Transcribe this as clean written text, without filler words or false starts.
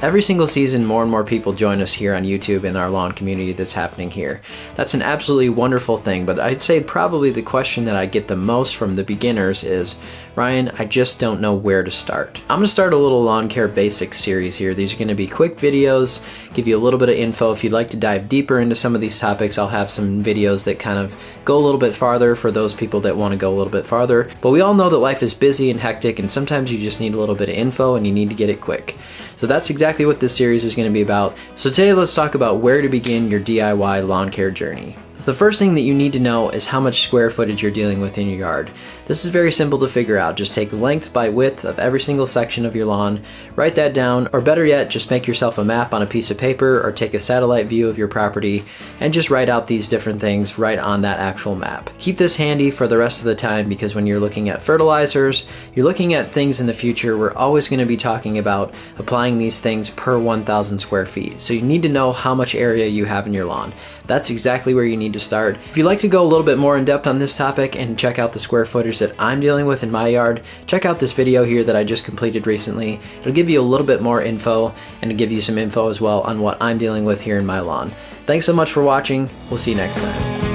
Every single season, more and more people join us here on YouTube in our lawn community that's happening here. That's an absolutely wonderful thing, but I'd say probably the question that I get the most from the beginners is, Ryan, I just don't know where to start. I'm gonna start a little lawn care basics series here. These are gonna be quick videos, give you a little bit of info. If you'd like to dive deeper into some of these topics, I'll have some videos that kind of go a little bit farther for those people that wanna go a little bit farther. But we all know that life is busy and hectic, and sometimes you just need a little bit of info and you need to get it quick. So that's exactly what this series is going to be about. So today let's talk about where to begin your DIY lawn care journey. The first thing that you need to know is how much square footage you're dealing with in your yard. This is very simple to figure out. Just take length by width of every single section of your lawn, write that down, or better yet, just make yourself a map on a piece of paper or take a satellite view of your property and just write out these different things right on that actual map. Keep this handy for the rest of the time because when you're looking at fertilizers, you're looking at things in the future, we're always going to be talking about applying these things per 1,000 square feet. So you need to know how much area you have in your lawn. That's exactly where you need to start. If you'd like to go a little bit more in depth on this topic and check out the square footage that I'm dealing with in my yard, check out this video here that I just completed recently. It'll give you a little bit more info and give you some info as well on what I'm dealing with here in my lawn. Thanks so much for watching. We'll see you next time.